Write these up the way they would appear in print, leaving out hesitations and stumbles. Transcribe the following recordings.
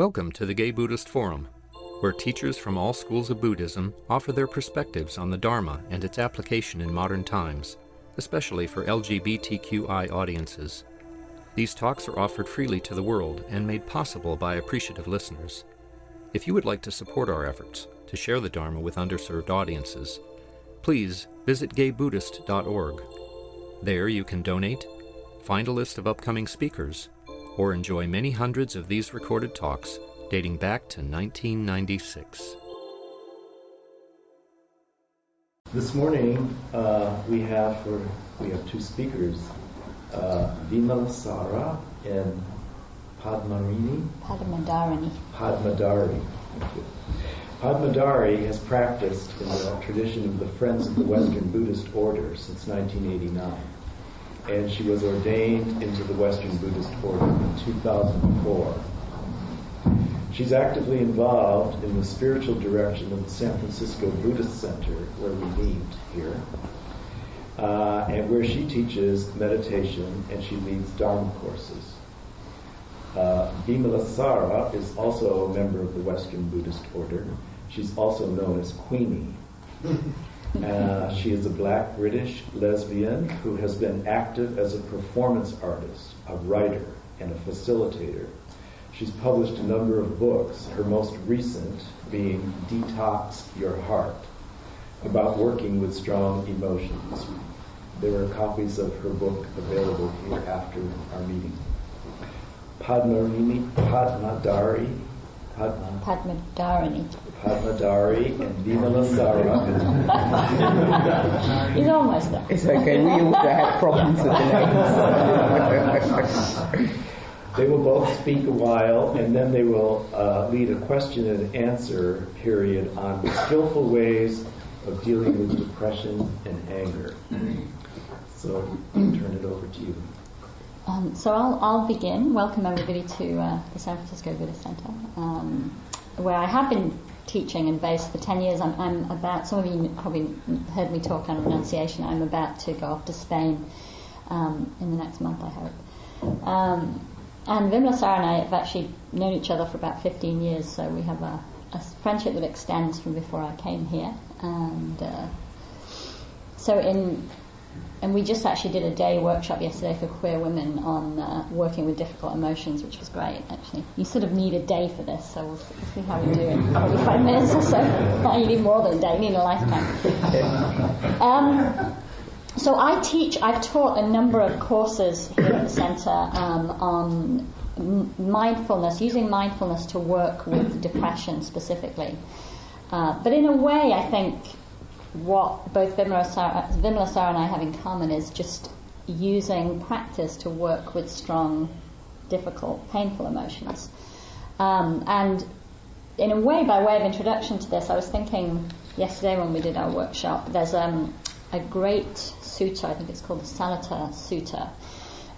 Welcome to the Gay Buddhist Forum, where teachers from all schools of Buddhism offer their perspectives on the Dharma and its application in modern times, especially for LGBTQI audiences. These talks are offered freely to the world and made possible by appreciative listeners. If you would like to support our efforts to share the Dharma with underserved audiences, please visit gaybuddhist.org. There you can donate, find a list of upcoming speakers, or enjoy many hundreds of these recorded talks dating back to 1996. This morning we have two speakers, Vimalasara and Padmadharini. Padmadharini. Thank you. Padmadharini has practiced in the tradition of the Friends of the Western Buddhist Order since 1989. And she was ordained into the Western Buddhist Order in 2004. She's actively involved in the spiritual direction of the San Francisco Buddhist Center, where we meet here, and where she teaches meditation and she leads Dharma courses. Vimalasara is also a member of the Western Buddhist Order. She's also known as Queenie. She is a black British lesbian who has been active as a performance artist, a writer, and a facilitator. She's published a number of books, her most recent being Detox Your Heart, about working with strong emotions. There are copies of her book available here after our meeting. Padmadharini, and Vimalasara. He's almost there. It's okay, we also have problems with the names. They will both speak a while, and then they will lead a question and answer period on skillful ways of dealing with depression and anger. So I'll turn it over to you. So I'll begin. Welcome everybody to the San Francisco Buddhist Center, where I have been teaching and based for 10 years. I'm about, some of you probably heard me talk on renunciation. I'm about to go off to Spain in the next month, I hope. And Vimalasara and I have actually known each other for about 15 years, so we have a friendship that extends from before I came here. And we just actually did a day workshop yesterday for queer women on working with difficult emotions, which was great, actually. You sort of need a day for this, so we'll see how we do in 45 minutes or so. You need more than a day, you need a lifetime. So I've taught a number of courses here at the center on mindfulness, using mindfulness to work with depression specifically. But in a way, I think what both Vimalasara and I have in common is just using practice to work with strong, difficult, painful emotions. And in a way, by way of introduction to this, I was thinking yesterday when we did our workshop, there's a great sutta, I think it's called the Lassiter Sutta,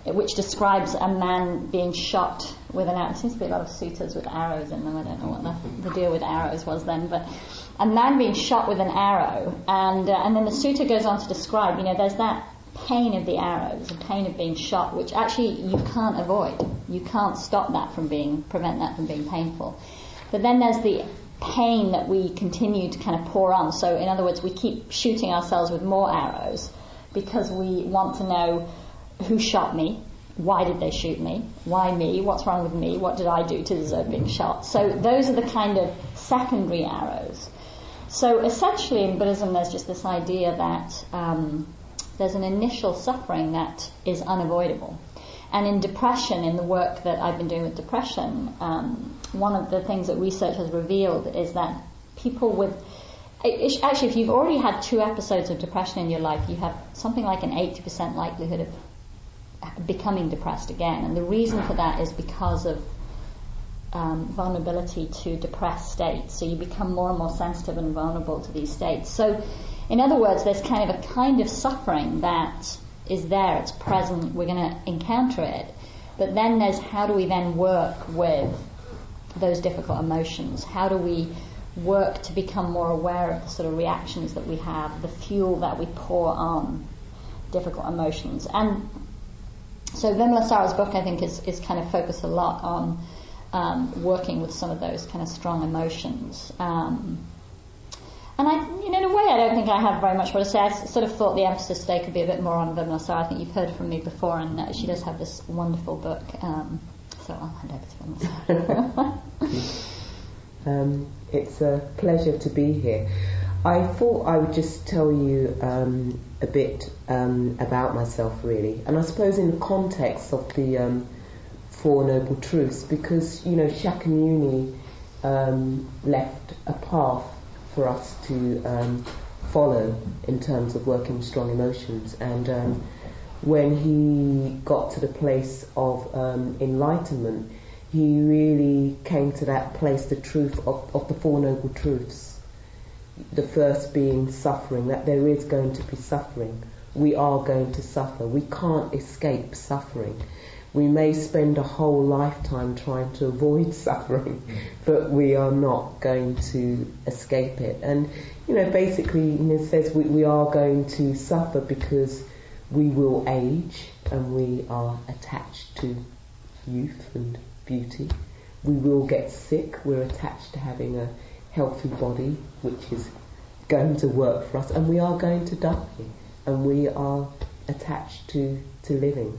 which describes a man being shot with an arrow. There seems to be a lot of suttas with arrows in them. I don't know what the deal with arrows was then, but a man being shot with an arrow, and then the sutta goes on to describe, there's that pain of the arrows, the pain of being shot, which actually you can't avoid. You can't prevent that from being painful. But then there's the pain that we continue to kind of pour on. So in other words, we keep shooting ourselves with more arrows because we want to know who shot me, why did they shoot me, why me, what's wrong with me, what did I do to deserve being shot. So those are the kind of secondary arrows. So essentially in Buddhism there's just this idea that there's an initial suffering that is unavoidable. And in depression, in the work that I've been doing with depression, one of the things that research has revealed is that people with... Actually, if you've already had 2 episodes of depression in your life, you have something like an 80% likelihood of becoming depressed again. And the reason for that is because of vulnerability to depressed states. So you become more and more sensitive and vulnerable to these states. So, in other words, there's kind of suffering that is there, it's present, we're going to encounter it. But then there's how do we then work with those difficult emotions? How do we work to become more aware of the sort of reactions that we have, the fuel that we pour on difficult emotions? And so Vimalasara's book, I think, is kind of focused a lot on working with some of those kind of strong emotions. And in a way, I don't think I have very much more to say. I sort of thought the emphasis today could be a bit more on Vimalasara. I think you've heard from me before, and she does have this wonderful book. So I'll hand over to Vimalasara. It's a pleasure to be here. I thought I would just tell you a bit about myself, really, and I suppose in the context of the Four Noble Truths, because Shakyamuni left a path for us to follow in terms of working with strong emotions, and when he got to the place of enlightenment, he really came to that place, the truth of the Four Noble Truths. The first being suffering, that there is going to be suffering. We are going to suffer. We can't escape suffering. We may spend a whole lifetime trying to avoid suffering, but we are not going to escape it. And, basically, it says we are going to suffer because we will age and we are attached to youth and beauty. We will get sick. We're attached to having a healthy body, which is going to work for us. And we are going to die. And we are attached to living.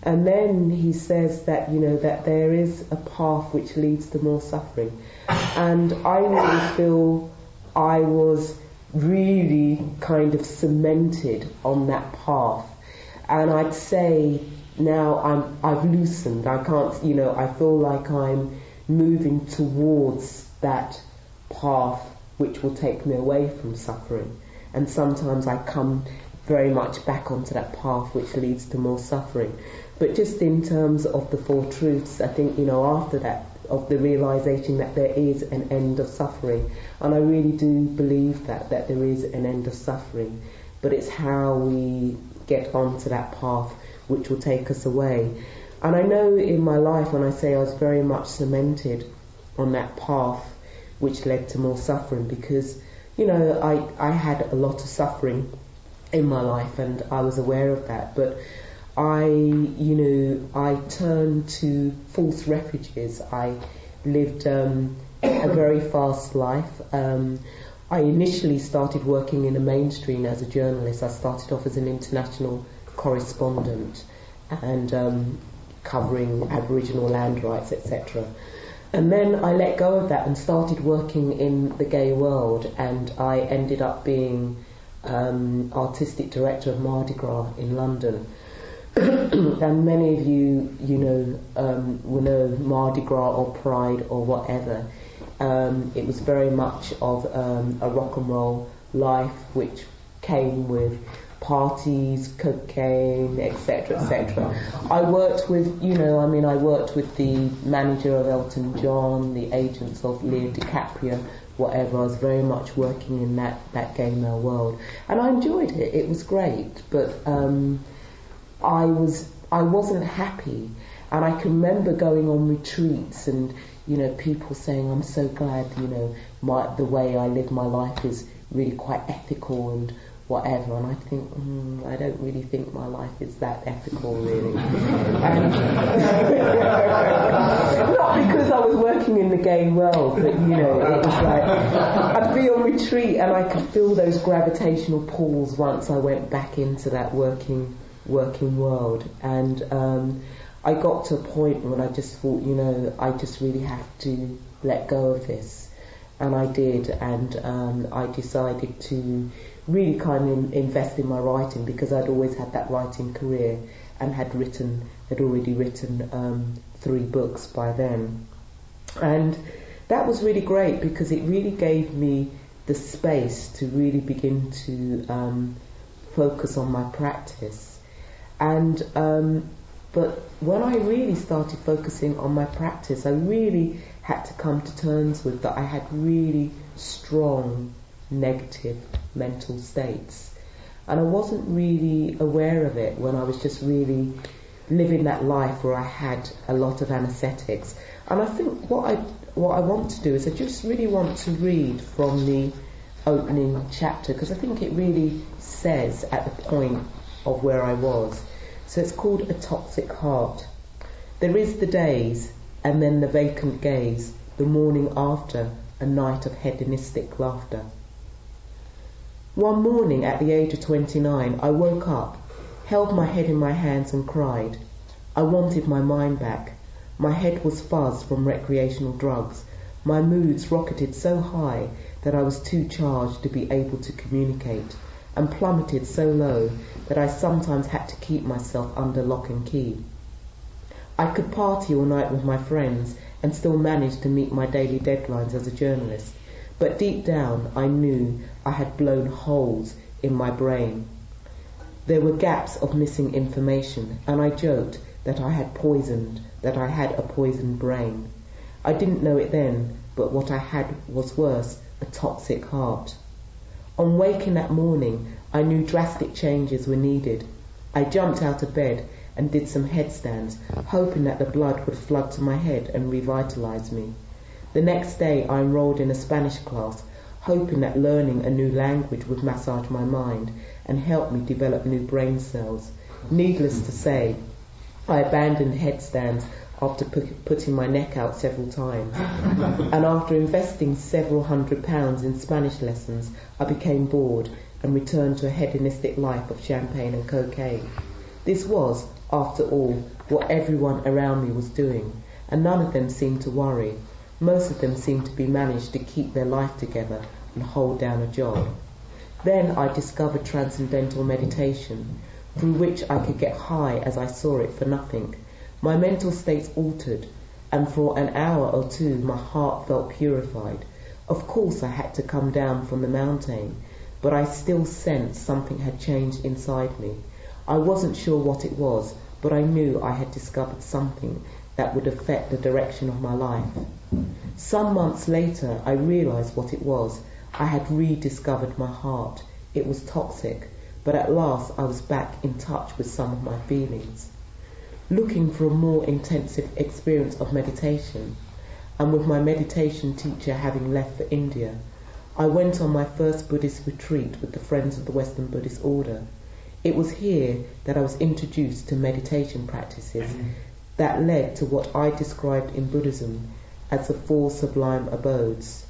And then he says that, that there is a path which leads to more suffering. And I really feel I was really kind of cemented on that path. And I'd say now I've loosened. I can't, I feel like I'm moving towards that path which will take me away from suffering. And sometimes I come very much back onto that path which leads to more suffering. But just in terms of the Four Truths, I think, after that, of the realization that there is an end of suffering, and I really do believe that there is an end of suffering, but it's how we get onto that path which will take us away. And I know in my life, when I say I was very much cemented on that path which led to more suffering, because, I had a lot of suffering in my life and I was aware of that, but I turned to false refuges. I lived a very fast life. I initially started working in the mainstream as a journalist. I started off as an international correspondent and covering Aboriginal land rights, etc. And then I let go of that and started working in the gay world, and I ended up being artistic director of Mardi Gras in London. And many of you will know Mardi Gras or Pride or whatever. It was very much of a rock and roll life which came with parties, cocaine, etc., etc. I worked with, I worked with the manager of Elton John, the agents of Leo DiCaprio, whatever. I was very much working in that gay male world, and I enjoyed it. It was great, but I wasn't happy, and I can remember going on retreats and people saying, "I'm so glad the way I live my life is really quite ethical and whatever," and I think I don't really think my life is that ethical, really. And not because I was working in the gay world, but it was like I'd be on retreat and I could feel those gravitational pulls once I went back into that working world, and I got to a point when I just thought, I just really have to let go of this, and I did, and I decided to really kind of invest in my writing, because I'd always had that writing career and had already written 3 books by then, and that was really great because it really gave me the space to really begin to focus on my practice. And but when I really started focusing on my practice, I really had to come to terms with that I had really strong negative mental states, and I wasn't really aware of it when I was just really living that life where I had a lot of anesthetics. And I think what I want to do is I just really want to read from the opening chapter, because I think it really says at the point of where I was. So it's called A Toxic Heart. There is the days and then the vacant gaze, the morning after, a night of hedonistic laughter. One morning at the age of 29, I woke up, held my head in my hands and cried. I wanted my mind back. My head was fuzzed from recreational drugs. My moods rocketed so high that I was too charged to be able to communicate, and plummeted so low that I sometimes had to keep myself under lock and key. I could party all night with my friends and still manage to meet my daily deadlines as a journalist, but deep down I knew I had blown holes in my brain. There were gaps of missing information, and I joked that I had a poisoned brain. I didn't know it then, but what I had was worse, a toxic heart. On waking that morning, I knew drastic changes were needed. I jumped out of bed and did some headstands, hoping that the blood would flood to my head and revitalize me. The next day I enrolled in a Spanish class, hoping that learning a new language would massage my mind and help me develop new brain cells. Needless to say, I abandoned headstands after putting my neck out several times, and after investing several £100 in Spanish lessons, I became bored and returned to a hedonistic life of champagne and cocaine. This was, after all, what everyone around me was doing, and none of them seemed to worry. Most of them seemed to be managed to keep their life together and hold down a job. Then I discovered transcendental meditation, through which I could get high as I saw it for nothing. My mental states altered, and for an hour or two my heart felt purified. Of course I had to come down from the mountain, but I still sensed something had changed inside me. I wasn't sure what it was, but I knew I had discovered something that would affect the direction of my life. Some months later I realized what it was. I had rediscovered my heart. It was toxic, but at last I was back in touch with some of my feelings. Looking for a more intensive experience of meditation, and with my meditation teacher having left for India, I went on my first Buddhist retreat with the Friends of the Western Buddhist Order. It was here that I was introduced to meditation practices that led to what I described in Buddhism as the four sublime abodes.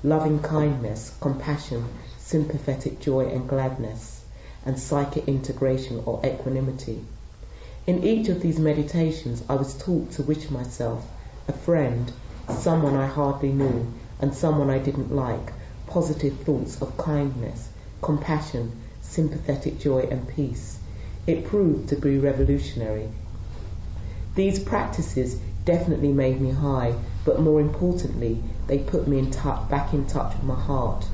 Loving kindness, compassion, sympathetic joy and gladness, and psychic integration or equanimity. In each of these meditations I was taught to wish myself a friend, someone I hardly knew, and someone I didn't like, positive thoughts of kindness, compassion, sympathetic joy and peace. It proved to be revolutionary. These practices definitely made me high, but more importantly, they put me back in touch with my heart.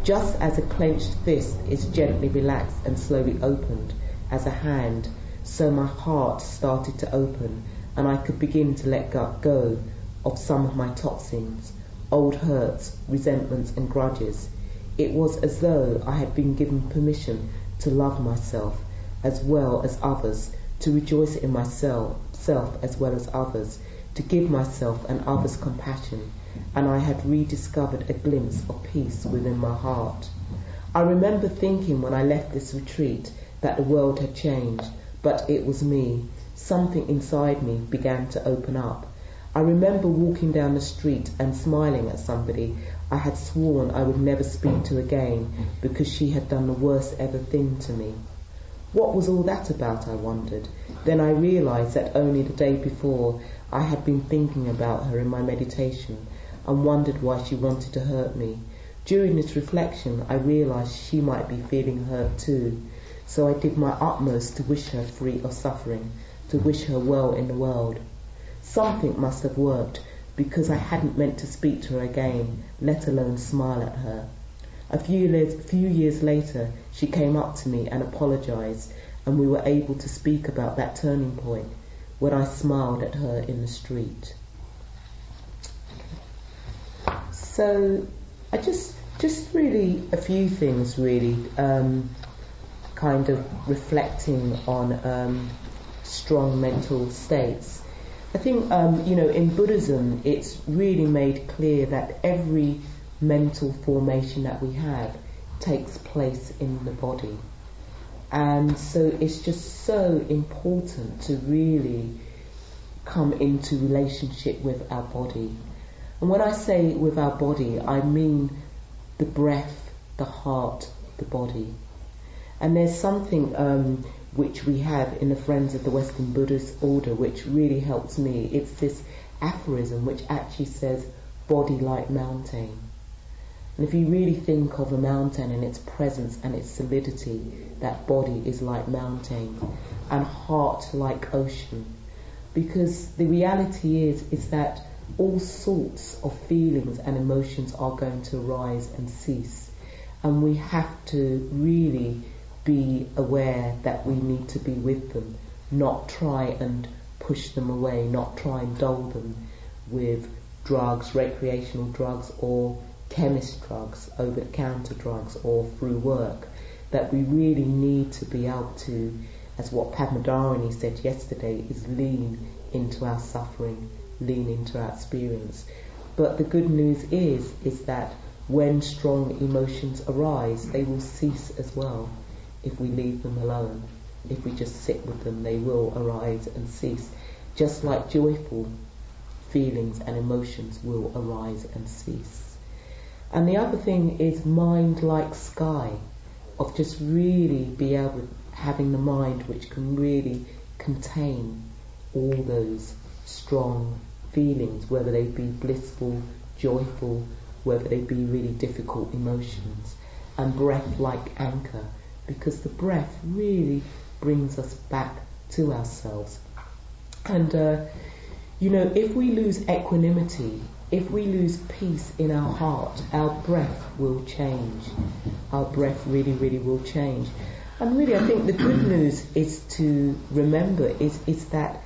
Just as a clenched fist is gently relaxed and slowly opened as a hand, so my heart started to open, and I could begin to let go of some of my toxins, old hurts, resentments and grudges. It was as though I had been given permission to love myself as well as others, to rejoice in myself as well as others, to give myself and others compassion, and I had rediscovered a glimpse of peace within my heart. I remember thinking when I left this retreat that the world had changed, but it was me. Something inside me began to open up. I remember walking down the street and smiling at somebody I had sworn I would never speak to again because she had done the worst ever thing to me. What was all that about, I wondered. Then I realized that only the day before I had been thinking about her in my meditation and wondered why she wanted to hurt me. During this reflection, I realized she might be feeling hurt too, so I did my utmost to wish her free of suffering, to wish her well in the world. Something must have worked, because I hadn't meant to speak to her again, let alone smile at her. A few years later, she came up to me and apologized, and we were able to speak about that turning point when I smiled at her in the street. So I just really a few things really, kind of reflecting on strong mental states. I think in Buddhism it's really made clear that every mental formation that we have takes place in the body, And so it's just so important to really come into relationship with our body. And when I say with our body, I mean the breath, the heart, the body. And there's something which we have in the Friends of the Western Buddhist Order which really helps me. It's this aphorism which actually says, body like mountain. And if you really think of a mountain and its presence and its solidity, that body is like mountain, and heart like ocean. Because the reality is that all sorts of feelings and emotions are going to arise and cease. And we have to really be aware that we need to be with them, not try and push them away, not try and dull them with drugs, recreational drugs or chemist drugs, over-the-counter drugs or through work. That we really need to be able to, as what Padmadharini said yesterday, is lean into our suffering, lean into our experience. But the good news is that when strong emotions arise, they will cease as well if we leave them alone. If we just sit with them, they will arise and cease. Just like joyful feelings and emotions will arise and cease. And the other thing is mind like sky, of just really be able to having the mind which can really contain all those strong feelings, whether they be blissful, joyful, whether they be really difficult emotions, and breath like anchor, because the breath really brings us back to ourselves. And if we lose equanimity, if we lose peace in our heart, our breath will change. Our breath really, really will change. And really, I think the good news is to remember is that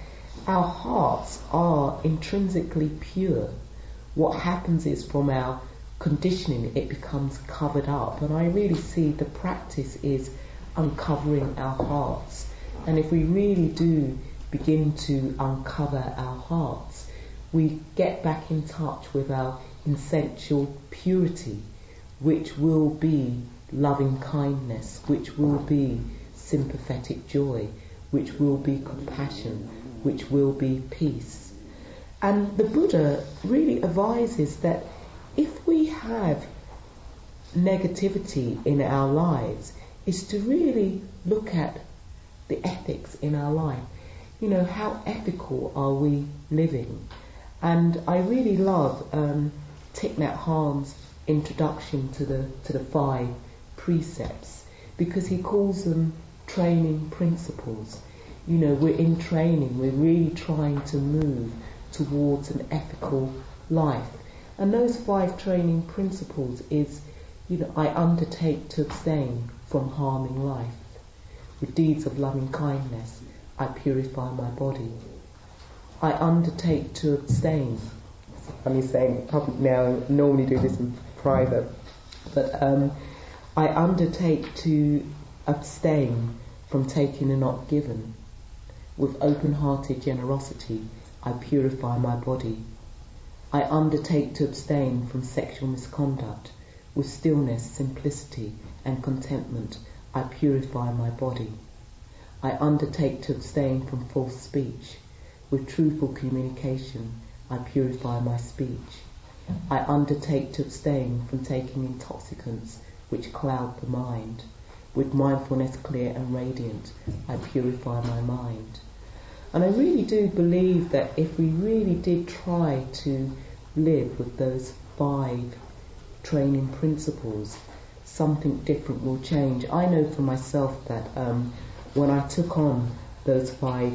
our hearts are intrinsically pure. What happens is from our conditioning, it becomes covered up. And I really see the practice is uncovering our hearts. And if we really do begin to uncover our hearts, we get back in touch with our essential purity, which will be loving kindness, which will be sympathetic joy, which will be compassion, which will be peace. And the Buddha really advises that if we have negativity in our lives, is to really look at the ethics in our life. How ethical are we living? And I really love Thich Nhat Hanh's introduction to the 5 precepts, because he calls them training principles. We're in training, we're really trying to move towards an ethical life. And those 5 training principles is, I undertake to abstain from harming life. With deeds of loving kindness, I purify my body. I undertake to abstain. I'm saying public now, I normally do this in private, but I undertake to abstain from taking and not given. With open-hearted generosity, I purify my body. I undertake to abstain from sexual misconduct. With stillness, simplicity, and contentment, I purify my body. I undertake to abstain from false speech. With truthful communication, I purify my speech. I undertake to abstain from taking intoxicants which cloud the mind. With mindfulness clear and radiant, I purify my mind. And I really do believe that if we really did try to live with those 5 training principles, something different will change. I know for myself that when I took on those 5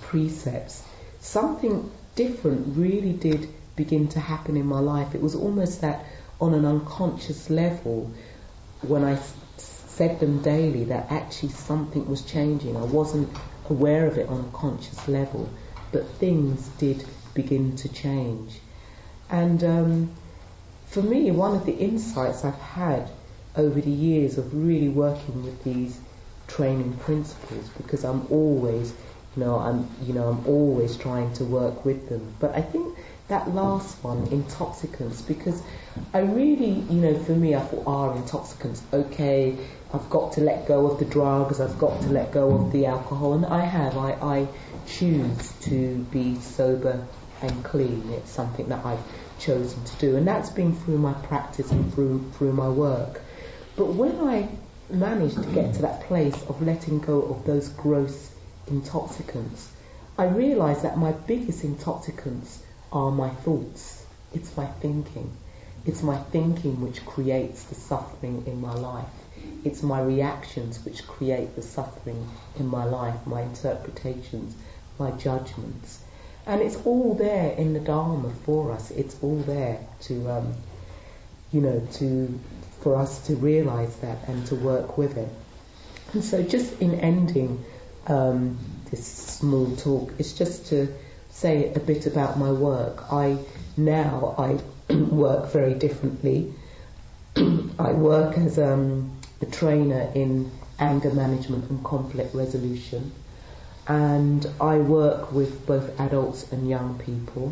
precepts, something different really did begin to happen in my life. It was almost that on an unconscious level, when I said them daily, that actually something was changing. I wasn't aware of it on a conscious level, but things did begin to change. And for me, one of the insights I've had over the years of really working with these training principles, because I'm always I'm always trying to work with them. But I think that last one, intoxicants, because I really, for me, I thought, intoxicants, okay, I've got to let go of the drugs, I've got to let go of the alcohol, and I choose to be sober and clean. It's something that I've chosen to do, and that's been through my practice and through my work. But when I managed to get to that place of letting go of those gross intoxicants, I realised that my biggest intoxicants are my thoughts. It's my thinking. It's my thinking which creates the suffering in my life. It's my reactions which create the suffering in my life, my interpretations, my judgments. And it's all there in the Dharma for us. It's all there to, for us to realise that and to work with it. And so just in ending this small talk, it's just to say a bit about my work. I work very differently. I work as a trainer in anger management and conflict resolution, and I work with both adults and young people.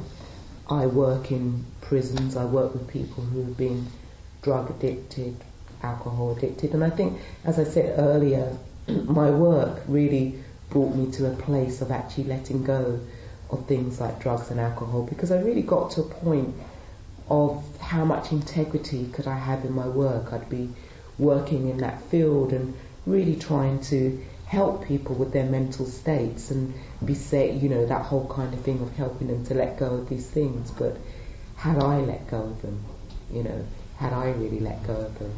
I work in prisons. I work with people who have been drug addicted, alcohol addicted, and I think, as I said earlier, my work really brought me to a place of actually letting go of things like drugs and alcohol, because I really got to a point of how much integrity could I have in my work. I'd be working in that field and really trying to help people with their mental states and that whole kind of thing of helping them to let go of these things. But had I let go of them, had I really let go of them?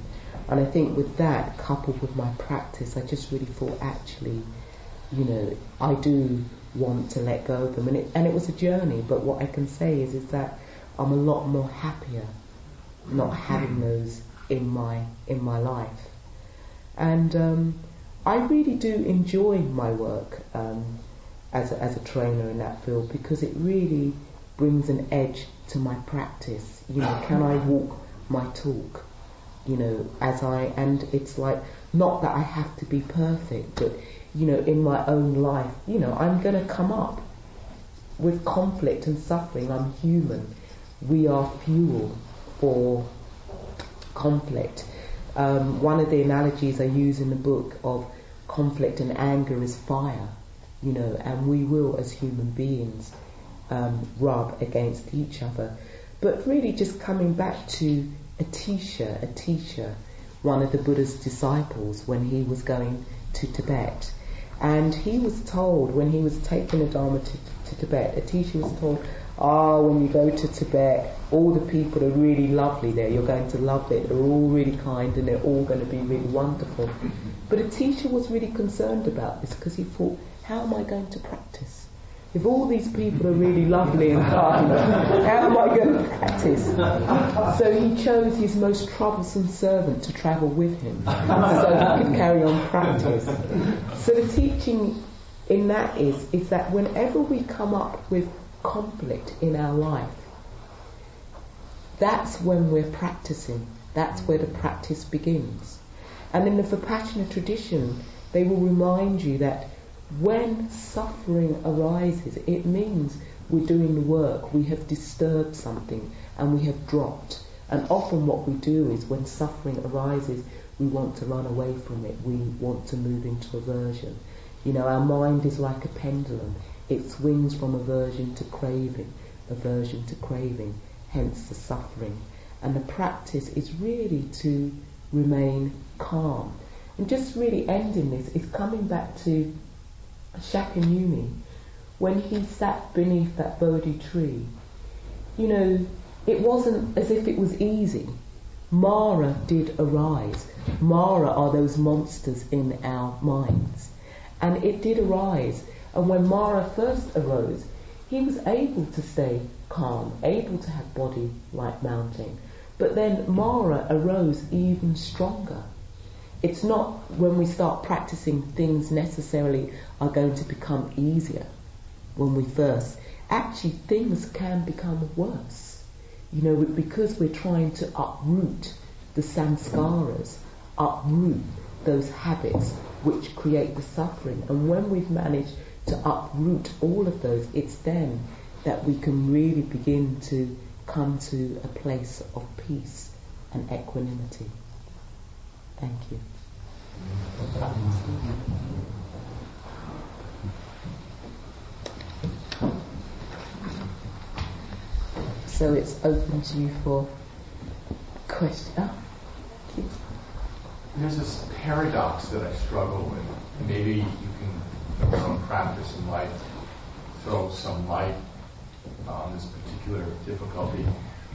And I think with that, coupled with my practice, I just really thought, actually, I do want to let go of them, and it was a journey. But what I can say is that I'm a lot more happier not having those in my life, and I really do enjoy my work as a trainer in that field, because it really brings an edge to my practice. Can I walk my talk? And it's like, not that I have to be perfect, but in my own life, I'm going to come up with conflict and suffering. I'm human. We are fuel for conflict. One of the analogies I use in the book of conflict and anger is fire, and we will, as human beings, rub against each other. But really just coming back to Atisha, one of the Buddha's disciples, when he was going to Tibet. And he was told, when he was taking the Dharma to Tibet, Atisha was told, when you go to Tibet, all the people are really lovely there. You're going to love it. They're all really kind and they're all going to be really wonderful. But Atisha was really concerned about this, because he thought, how am I going to practice? If all these people are really lovely and kind, how am I going to practice? So he chose his most troublesome servant to travel with him, so he could carry on practice. So the teaching in that is that whenever we come up with conflict in our life, that's when we're practicing. That's where the practice begins. And in the Vipassana tradition, they will remind you that when suffering arises, it means we're doing the work. We have disturbed something and we have dropped. And often what we do is, when suffering arises, we want to run away from it. We want to move into aversion. Our mind is like a pendulum. It swings from aversion to craving, hence the suffering. And the practice is really to remain calm. And just really ending this is coming back to Shakyamuni, when he sat beneath that Bodhi tree. It wasn't as if it was easy. Mara did arise. Mara are those monsters in our minds. And it did arise. And when Mara first arose, he was able to stay calm, able to have body like mountain. But then Mara arose even stronger. It's not when we start practicing, things necessarily are going to become easier when we first. Actually, things can become worse. Because we're trying to uproot the samskaras, uproot those habits which create the suffering. And when we've managed to uproot all of those, it's then that we can really begin to come to a place of peace and equanimity. Thank you. So it's open to you for questions. Oh, thank you. There's this paradox that I struggle with. Maybe you can, from some practice in life, throw some light on this particular difficulty,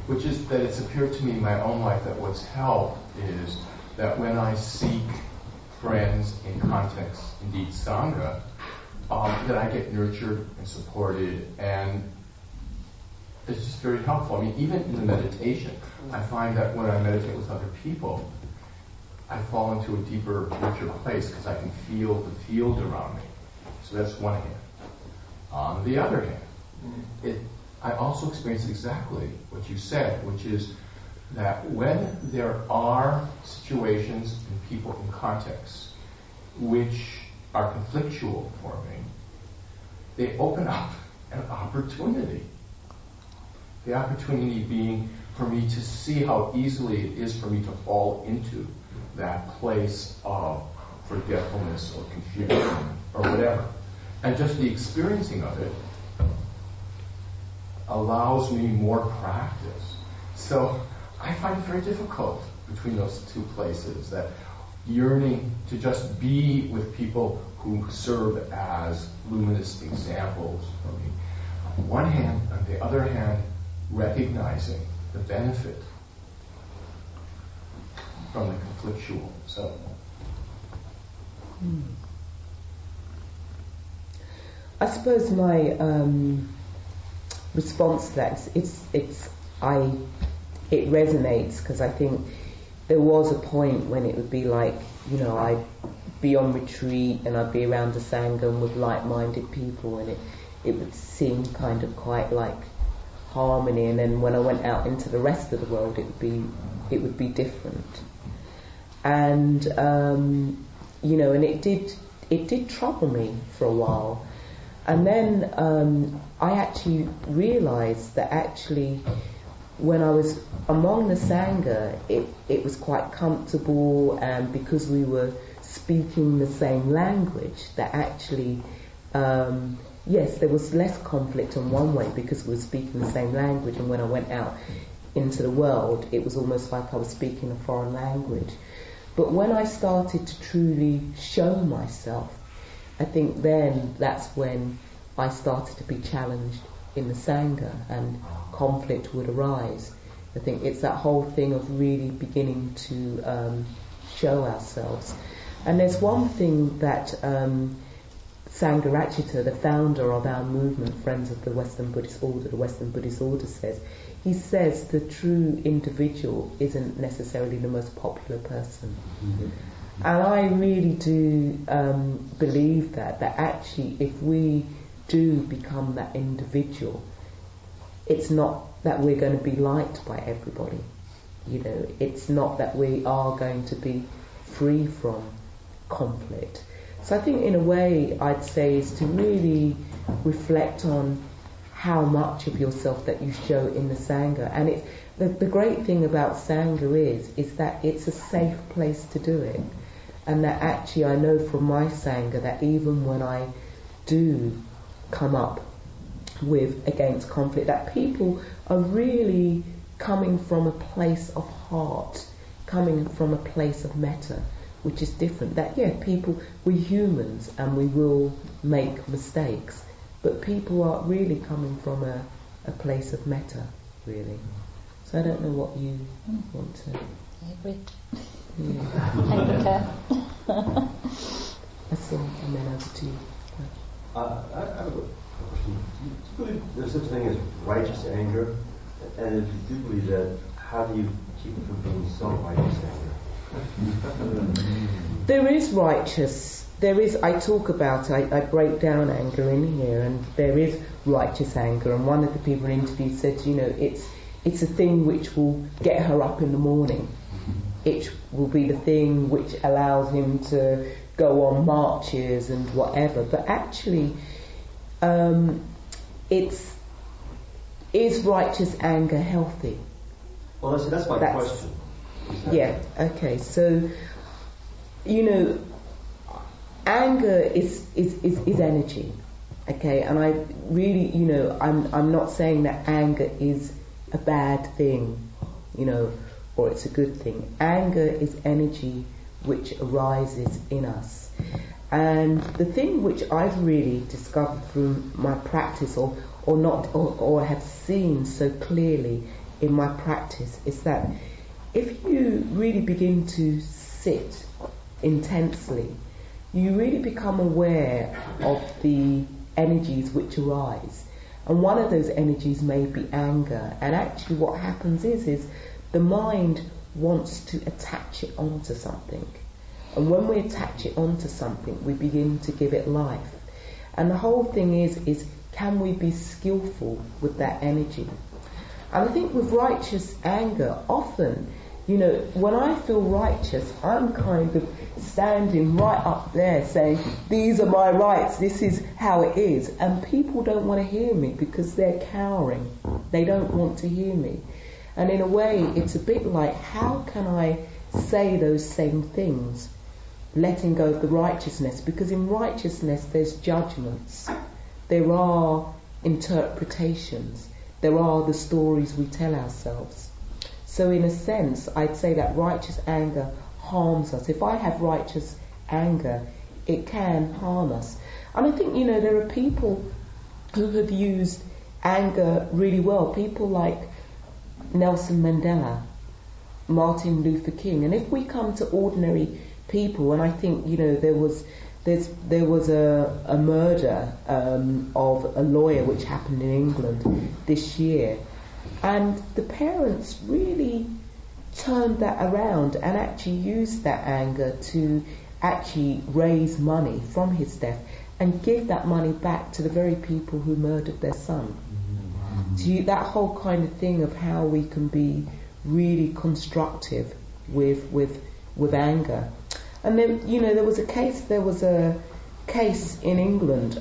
which is that it's appeared to me in my own life that what's helped is that when I seek friends in context, indeed Sangha, that I get nurtured and supported, and it's just very helpful. I mean, even in the meditation, I find that when I meditate with other people, I fall into a deeper, richer place because I can feel the field around me. So that's one hand. On the other hand, I also experience exactly what you said, which is that when there are situations and people in contexts which are conflictual for me, they open up an opportunity. The opportunity being for me to see how easily it is for me to fall into that place of forgetfulness or confusion or whatever. And just the experiencing of it allows me more practice. So I find it very difficult between those two places, that yearning to just be with people who serve as luminous examples for me. On one hand, on the other hand, recognizing the benefit from the conflictual. So, I suppose my response to that it resonates, because I think there was a point when it would be like, I'd be on retreat and I'd be around the Sangha with like-minded people, and it would seem kind of quite like harmony, and then when I went out into the rest of the world, it would be different. And and it did trouble me for a while. And then I actually realized that actually when I was among the Sangha, it was quite comfortable, and because we were speaking the same language, that actually yes, there was less conflict in one way because we were speaking the same language, and when I went out into the world, it was almost like I was speaking a foreign language. But when I started to truly show myself, I think then that's when I started to be challenged in the Sangha, and conflict would arise. I think it's that whole thing of really beginning to show ourselves. And there's one thing that Lassiter, the founder of our movement, Friends of the Western Buddhist Order, the Western Buddhist Order, says. He says the true individual isn't necessarily the most popular person. Mm-hmm. And I really do believe that actually if we do become that individual, it's not that we're going to be liked by everybody. It's not that we are going to be free from conflict. So I think in a way I'd say is to really reflect on how much of yourself that you show in the Sangha. And the great thing about Sangha is that it's a safe place to do it. And that actually I know from my Sangha that even when I do come up against conflict, that people are really coming from a place of heart, coming from a place of metta, which is different. That, we're humans and we will make mistakes, but people are really coming from a place of metta, really. So I don't know what you want to... I agree. Yeah. Thank you, Claire. That's all, and then over to you. I have a question. Do you believe there's such a thing as righteous anger? And if you do believe that, how do you keep it from being so righteous anger? There is righteous. I talk about, I break down anger in here, and there is righteous anger. And one of the people interviewed said, it's a thing which will get her up in the morning. It will be the thing which allows him to go on marches and whatever. But actually, is righteous anger healthy? Well, that's my question. Yeah, okay. So, anger is energy, okay? And I really, I'm not saying that anger is a bad thing, or it's a good thing. Anger is energy which arises in us. And the thing which I've really discovered through my practice, or have seen so clearly in my practice, is that if you really begin to sit intensely, you really become aware of the energies which arise. And one of those energies may be anger. And actually what happens is the mind wants to attach it onto something. And when we attach it onto something, we begin to give it life. And the whole thing is can we be skillful with that energy? And I think with righteous anger, often, when I feel righteous, I'm kind of standing right up there saying, these are my rights, this is how it is. And people don't want to hear me because they're cowering. They don't want to hear me. And in a way, it's a bit like, how can I say those same things, letting go of the righteousness? Because in righteousness, there's judgments. There are interpretations. There are the stories we tell ourselves. So in a sense, I'd say that righteous anger harms us. If I have righteous anger, it can harm us. And I think, there are people who have used anger really well. People like Nelson Mandela, Martin Luther King. And if we come to ordinary people, and I think, there was a murder of a lawyer which happened in England this year, and the parents really turned that around and actually used that anger to actually raise money from his death and give that money back to the very people who murdered their son. So that whole kind of thing of how we can be really constructive with anger. And then, there was a case in England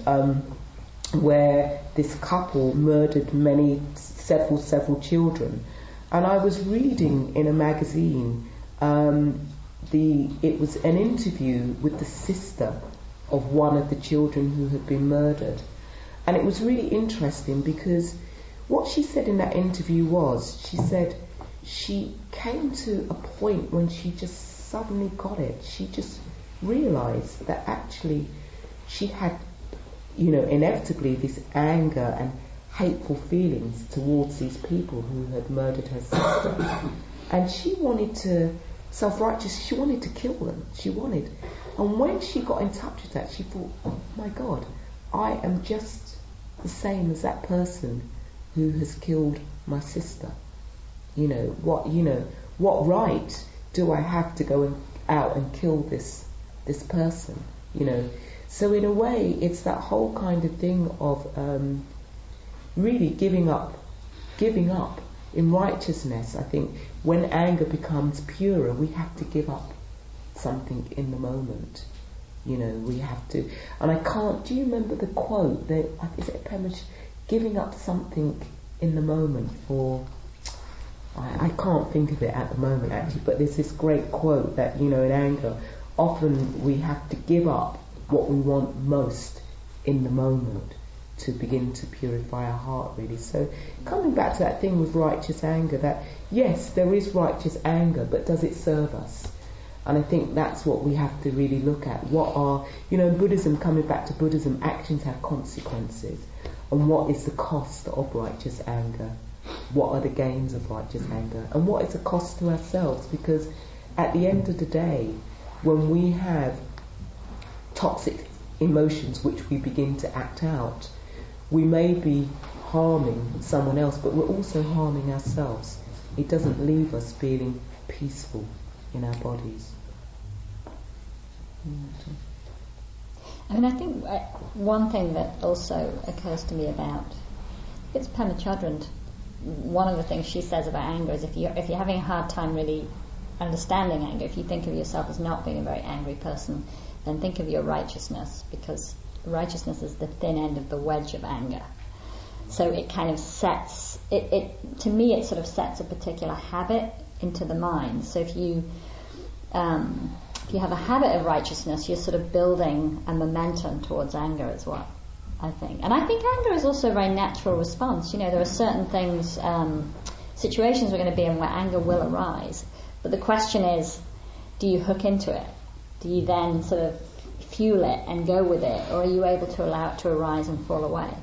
where this couple murdered several children. And I was reading in a magazine, it was an interview with the sister of one of the children who had been murdered. And it was really interesting because what she said in that interview was, she said she came to a point when she just suddenly got it. She just realised that actually she had, inevitably this anger and hateful feelings towards these people who had murdered her sister. And she wanted to, self-righteous, she wanted to kill them. And when she got in touch with that, she thought, oh my God, I am just the same as that person who has killed my sister. What right do I have to go out and kill this person? So in a way, it's that whole kind of thing of really giving up in righteousness. I think when anger becomes purer, we have to give up something in the moment. We have to. And I can't. Do you remember the quote? Is it Pemish? Giving up something in the moment for. I can't think of it at the moment actually, but there's this great quote that in anger, often we have to give up what we want most in the moment to begin to purify our heart, really. So coming back to that thing with righteous anger, that yes, there is righteous anger, but does it serve us? And I think that's what we have to really look at. What are, in Buddhism, coming back to Buddhism, actions have consequences. And what is the cost of righteous anger? What are the gains of righteous anger? And what is the cost to ourselves? Because at the end of the day, when we have toxic emotions which we begin to act out, we may be harming someone else, but we're also harming ourselves. It doesn't leave us feeling peaceful in our bodies. I think one thing that also occurs to me about, it's Pema Chodron, one of the things she says about anger is if you're having a hard time really understanding anger, if you think of yourself as not being a very angry person, then think of your righteousness, because righteousness is the thin end of the wedge of anger. So it kind of sets, to me it sort of sets a particular habit into the mind. So if you have a habit of righteousness, you're sort of building a momentum towards anger as well, I think. And I think anger is also a very natural response. You know, there are certain things, situations we're going to be in where anger will arise. But the question is, do you hook into it? Do you then sort of fuel it and go with it? Or are you able to allow it to arise and fall away?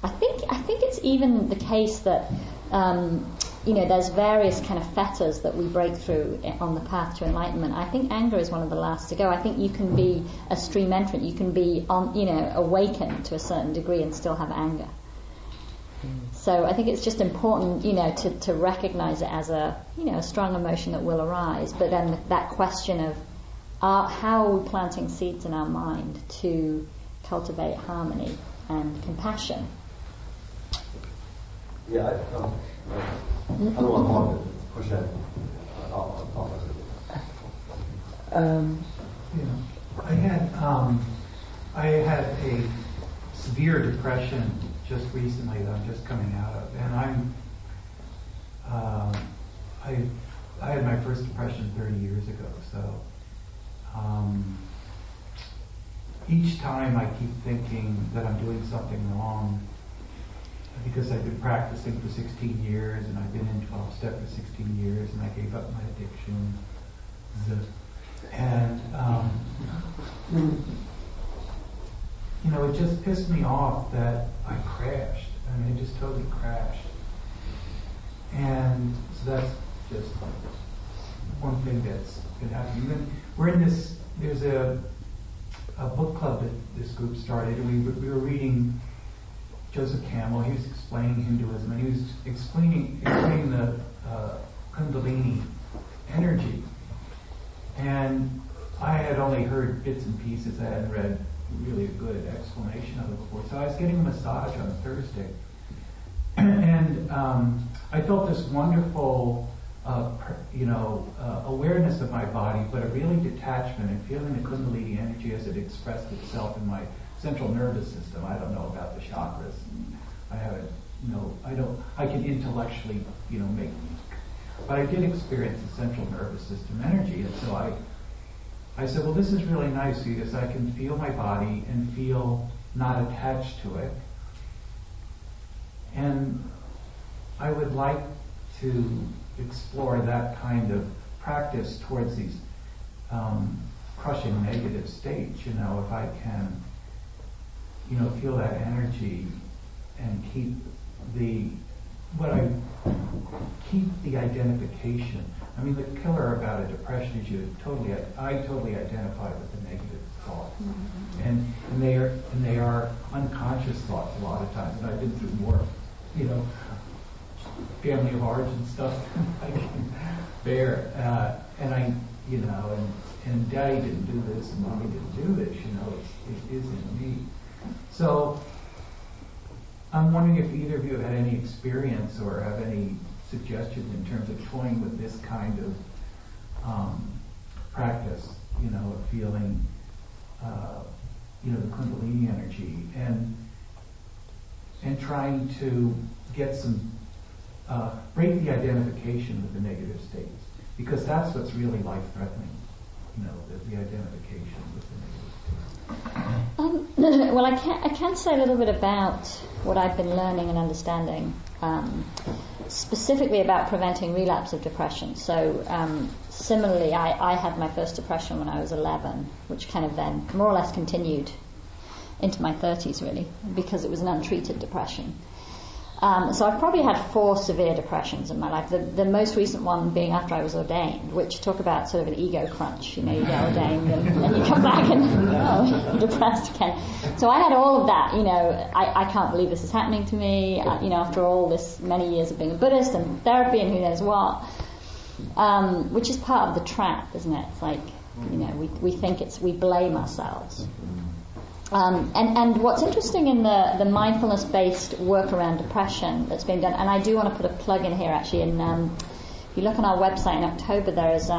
I think it's even the case that there's various kind of fetters that we break through on the path to enlightenment. I think anger is one of the last to go. I think you can be a stream entrant, you can be awakened to a certain degree and still have anger. So I think it's just important, to recognize it as a strong emotion that will arise. But then that question of how are we planting seeds in our mind to cultivate harmony and compassion? Yeah, I don't want to push that. I had a severe depression just recently that I'm just coming out of, and I had my first depression 30 years ago. So each time I keep thinking that I'm doing something wrong, because I've been practicing for 16 years and I've been in 12-step for 16 years and I gave up my addiction. And, it just pissed me off that I crashed. I mean, it just totally crashed. And so that's just one thing that's been happening. Then we're in this, there's a book club that this group started, and we were reading Joseph Campbell. He was explaining Hinduism, and he was explaining the Kundalini energy. And I had only heard bits and pieces. I hadn't read really a good explanation of it before. So I was getting a massage on Thursday, and I felt this wonderful, awareness of my body, but a really detachment and feeling the Kundalini energy as it expressed itself in my central nervous system. I don't know about the chakras. I haven't, I can intellectually, make, but I did experience the central nervous system energy. And so I said, well, this is really nice because I can feel my body and feel not attached to it. And I would like to explore that kind of practice towards these crushing negative states, if I can, feel that energy and keep the identification. I mean, the killer about a depression is I totally identify with the negative thoughts, and they are unconscious thoughts a lot of times. And I've been through more, family of origin stuff than I can bear, and I, and Daddy didn't do this, and Mommy didn't do this. It is in me. So I'm wondering if either of you have had any experience or have any suggestions in terms of toying with this kind of practice, of feeling, the Kundalini energy, and trying to get some, break the identification with the negative states, because that's what's really life-threatening, the identification with the negative states. Well, I can say a little bit about what I've been learning and understanding, specifically about preventing relapse of depression. So similarly, I had my first depression when I was 11, which kind of then more or less continued into my 30s, really, because it was an untreated depression. So I've probably had 4 severe depressions in my life. The most recent one being after I was ordained, which talk about sort of an ego crunch. You get ordained and you come back and you're depressed again. So I had all of that. I can't believe this is happening to me. After all this many years of being a Buddhist and therapy and who knows what, which is part of the trap, isn't it? It's like we think we blame ourselves. And what's interesting in the mindfulness-based work around depression that's being done, and I do want to put a plug in here actually, if you look on our website in October, there is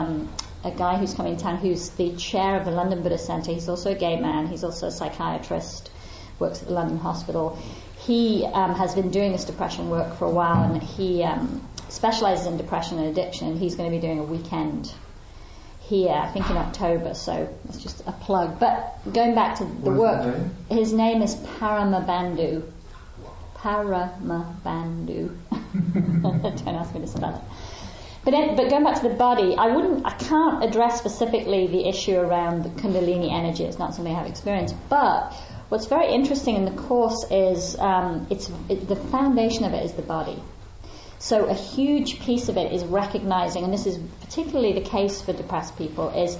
a guy who's coming to town who's the chair of the London Buddhist Centre. He's also a gay man. He's also a psychiatrist, works at the London Hospital. He has been doing this depression work for a while, and he specialises in depression and addiction, and he's going to be doing a weekend here, I think in October, so that's just a plug. But going back to the work, his name is Padmadharini. Padmadharini. Don't ask me to spell it. But going back to the body, I can't address specifically the issue around the Kundalini energy. It's not something I have experienced. But what's very interesting in the course is the foundation of it is the body. So a huge piece of it is recognizing, and this is particularly the case for depressed people, is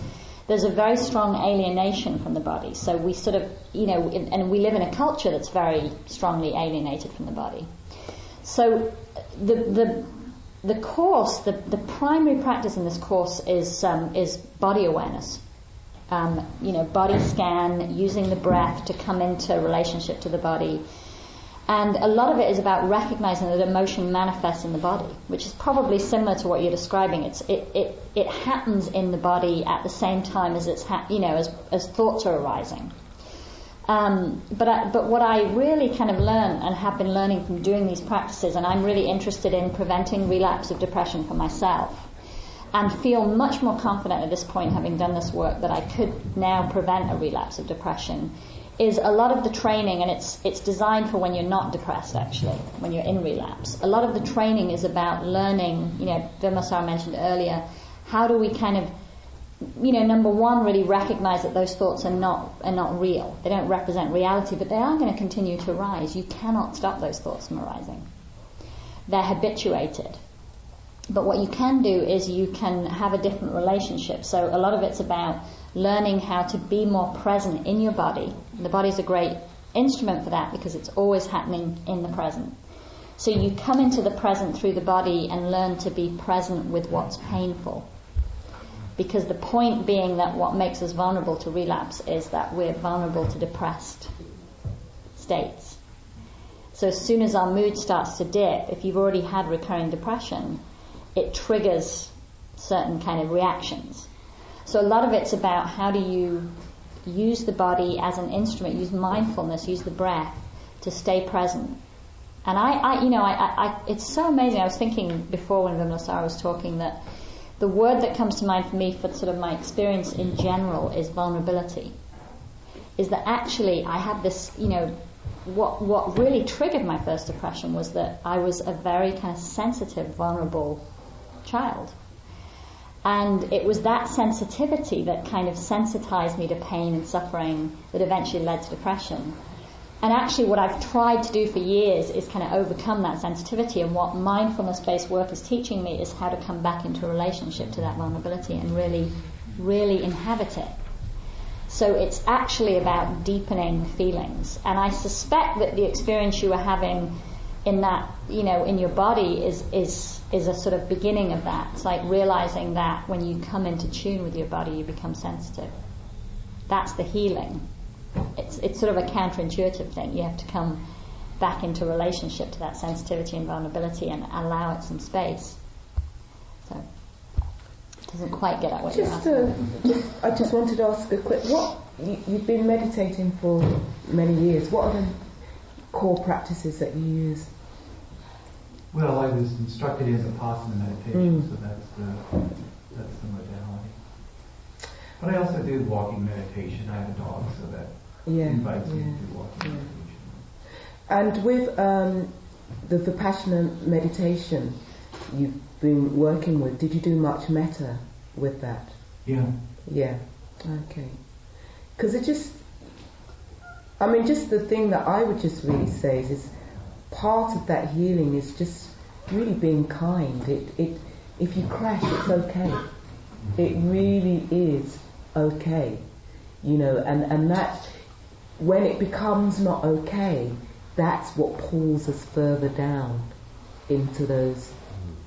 there's a very strong alienation from the body. So we sort of, and we live in a culture that's very strongly alienated from the body. So the course, the primary practice in this course is body awareness. Body scan, using the breath to come into relationship to the body. And a lot of it is about recognizing that emotion manifests in the body, which is probably similar to what you're describing. It happens in the body at the same time as as thoughts are arising. But what I really kind of learn and have been learning from doing these practices, and I'm really interested in preventing relapse of depression for myself, and feel much more confident at this point, having done this work, that I could now prevent a relapse of depression, is a lot of the training, and it's designed for when you're not depressed, actually, when you're in relapse. A lot of the training is about learning, Vimalasara mentioned earlier, how do we kind of, number one, really recognize that those thoughts are not real. They don't represent reality, but they are going to continue to arise. You cannot stop those thoughts from arising. They're habituated. But what you can do is you can have a different relationship. So a lot of it's about learning how to be more present in your body. The body's a great instrument for that because it's always happening in the present. So you come into the present through the body and learn to be present with what's painful. Because the point being that what makes us vulnerable to relapse is that we're vulnerable to depressed states. So as soon as our mood starts to dip, if you've already had recurring depression, it triggers certain kind of reactions. So a lot of it's about how do you use the body as an instrument, use mindfulness, use the breath to stay present. And I it's so amazing. I was thinking before when Vimalasara was talking that the word that comes to mind for me for sort of my experience in general is vulnerability. Is that actually I had this, what really triggered my first depression was that I was a very kind of sensitive, vulnerable child. And it was that sensitivity that kind of sensitized me to pain and suffering that eventually led to depression. And actually what I've tried to do for years is kind of overcome that sensitivity, and what mindfulness-based work is teaching me is how to come back into a relationship to that vulnerability and really, really inhabit it. So it's actually about deepening feelings. And I suspect that the experience you were having in that, in your body is a sort of beginning of that. It's like realizing that when you come into tune with your body, you become sensitive. That's the healing. It's sort of a counterintuitive thing. You have to come back into relationship to that sensitivity and vulnerability and allow it some space. So it doesn't quite get at what you're asking. I just wanted to ask a quick. You've been meditating for many years. What are the core practices that you use? Well, I was instructed in Vipassana meditation, so that's the modality. But I also do walking meditation. I have a dog, so that invites me to do walking meditation. And with the Vipassana meditation you've been working with, did you do much metta with that? Yeah. Yeah. Okay. Because just the thing that I would just really say is part of that healing is just really being kind. If you crash, it's okay. It really is okay, and that when it becomes not okay, that's what pulls us further down into those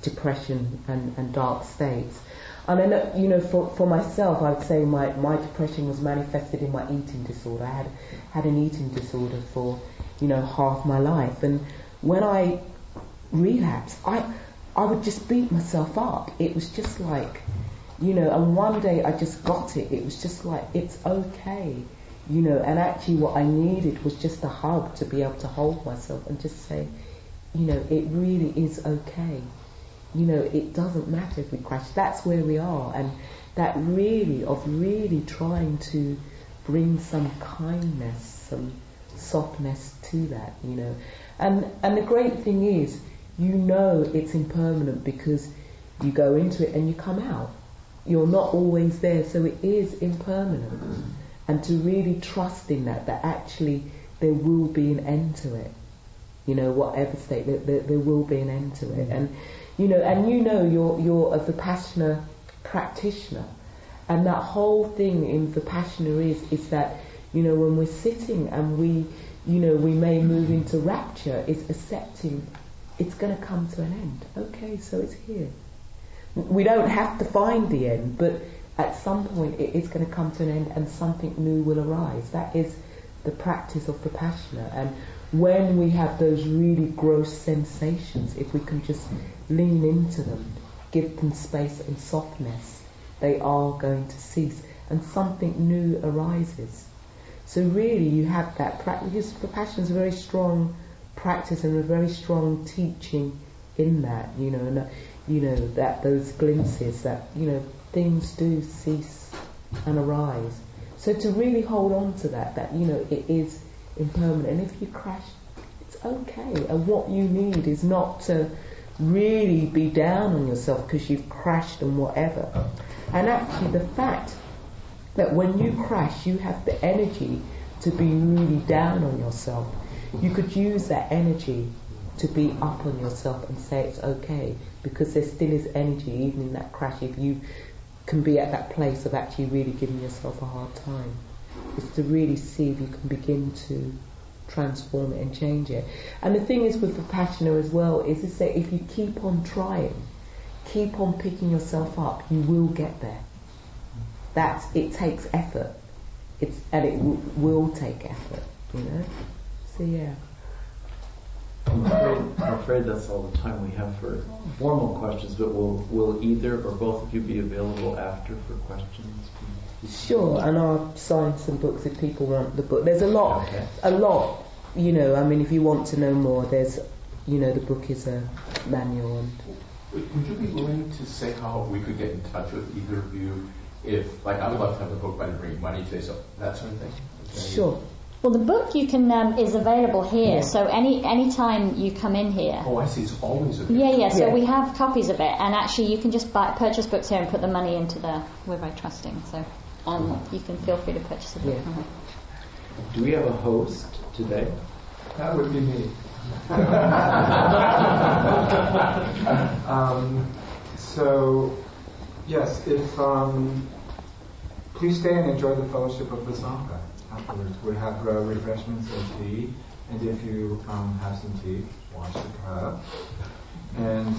depression and dark states. And I know, for myself, I would say my depression was manifested in my eating disorder. I had an eating disorder for, half my life. And when I relapsed, I would just beat myself up. It was just like, And one day I just got it. It was just like, it's okay, and actually what I needed was just a hug to be able to hold myself and just say, it really is okay. It doesn't matter if we crash. That's where we are. And that really trying to bring some kindness, some softness to that, And the great thing is, it's impermanent because you go into it and you come out. You're not always there, so it is impermanent. And to really trust in that actually there will be an end to it. Whatever state, there will be an end to it. And you're a Vipassana practitioner. And that whole thing in Vipassana is that, when we're sitting and we may move into rapture, is accepting it's going to come to an end. Okay, so it's here. We don't have to find the end, but at some point it is going to come to an end and something new will arise. That is the practice of Vipassana. And when we have those really gross sensations, if we can just lean into them, give them space and softness, they are going to cease and something new arises. So really you have that practice. Vipassana is a very strong practice and a very strong teaching in that, and that those glimpses that, things do cease and arise. So to really hold on to that, it is impermanent. And if you crash, it's okay. And what you need is not to really be down on yourself because you've crashed and whatever. And actually the fact that when you crash, you have the energy to be really down on yourself. You could use that energy to be up on yourself and say it's okay, because there still is energy even in that crash. If you can be at that place of actually really giving yourself a hard time, is to really see if you can begin to transform it and change it. And the thing is with Vipassana as well is to say if you keep on trying, keep on picking yourself up, you will get there. It takes effort. It will take effort, So yeah. I'm afraid that's all the time we have for formal questions, but will either or both of you be available after for questions? Sure, and I'll sign some books if people want the book. There's a lot, okay. If you want to know more, there's, the book is a manual. Would you be willing to say how we could get in touch with either of you if, I would love to have the book by bringing money today, so that sort of thing? Sure. Well, the book you can is available here, so any time you come in here. Oh, I see. It's always available. Yeah. So we have copies of it, and actually you can just purchase books here and put the money into we're very trusting, so you can feel free to purchase a book. Yeah. Do we have a host today? That would be me. So, yes, please stay and enjoy the fellowship of the Sangha. Afterwards, we have refreshments and tea, and if you have some tea, wash the cup. And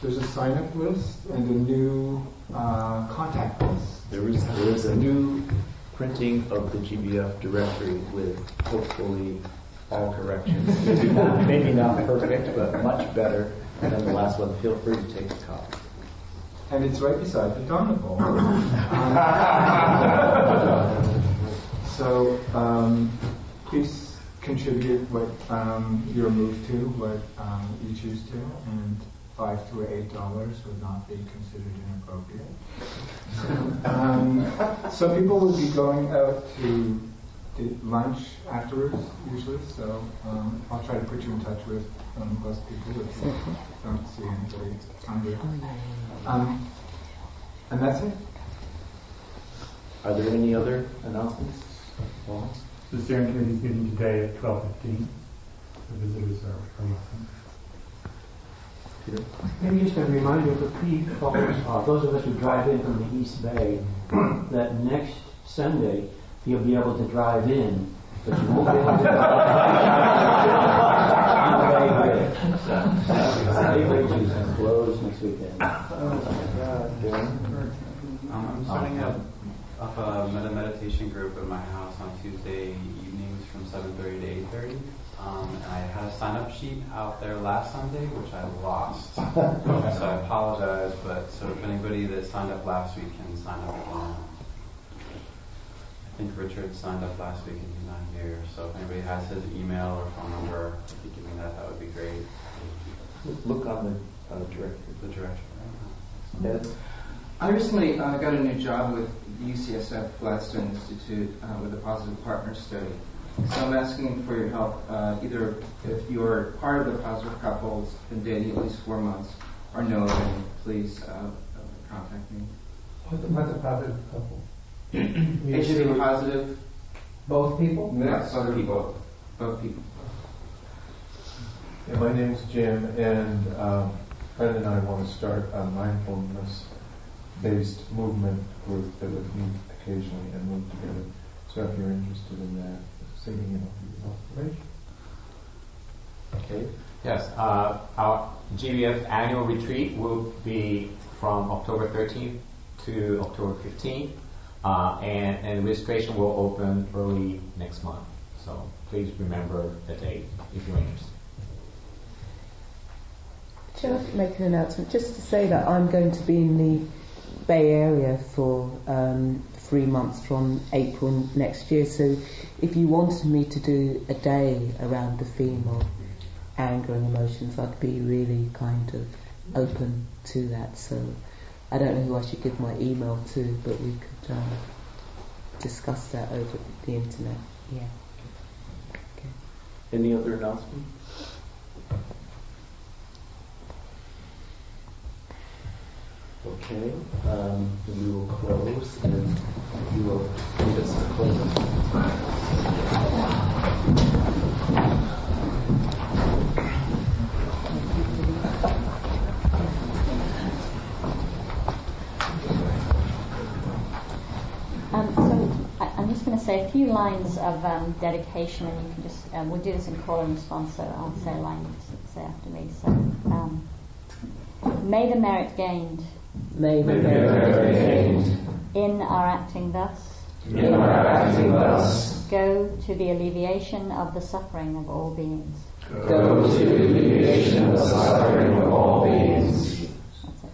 there's a sign-up list and a new contact list. There is a new printing of the GBF directory with hopefully all corrections. Maybe not perfect, but much better than the last one. Feel free to take a copy. And it's right beside the Dharma bowl. So please contribute what you're moved to, what you choose to, and $5 to $8 would not be considered inappropriate. So people will be going out to lunch afterwards, usually. So I'll try to put you in touch with those people if you don't see anybody hungry. And that's it. Are there any other announcements? Well, The steering committee is meeting today at 12:15. The visitors are welcome. Peter? Maybe just a reminder for people, those of us who drive in from the East Bay, that next Sunday you'll be able to drive in, but you won't be able to drive out. Closed next weekend. I'm starting up a meditation group at my house on Tuesday evenings from 7:30 to 8:30. And I had a sign-up sheet out there last Sunday, which I lost. So I apologize, but so if anybody that signed up last week can sign up again. I think Richard signed up last week and he's not here. So if anybody has his email or phone number, if you give me that would be great. Look on the directory. The directory. Ed? I recently got a new job with the UCSF Gladstone Institute with a Positive Partner study. So I'm asking for your help, either if you're part of the Positive Couples, been dating at least 4 months, or know, then please contact me. What's a positive couple? HIV positive. Both people? Yes, both people. Both people. Yeah, my name's Jim, and Fred and I want to start a mindfulness-based movement group that would meet occasionally and move together. So if you're interested in that, singing and information. Okay. Yes. Our GBF annual retreat will be from October 13th to October 15th, and registration will open early next month. So please remember the date if you're interested. Shall I make an announcement? Just to say that I'm going to be in the Bay Area for 3 months from April next year. So if you wanted me to do a day around the theme of anger and emotions, I'd be really kind of open to that. So I don't know who I should give my email to, but we could discuss that over the internet. Yeah. Okay. Any other announcements? Okay, then we will close, and you will lead us to closing. I'm just going to say a few lines of dedication, and you can just, we'll do this in call and response, so I'll say a line, you just say after me. So, may the merit gained May the merit gained in our acting thus go to the alleviation of the suffering of all beings. Go to the alleviation of the suffering of all beings. That's it.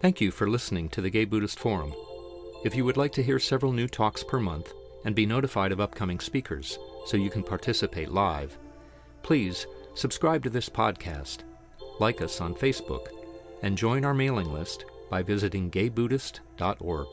Thank you for listening to the Gay Buddhist Forum. If you would like to hear several new talks per month and be notified of upcoming speakers so you can participate live, please subscribe to this podcast, like us on Facebook, and join our mailing list by visiting gaybuddhist.org.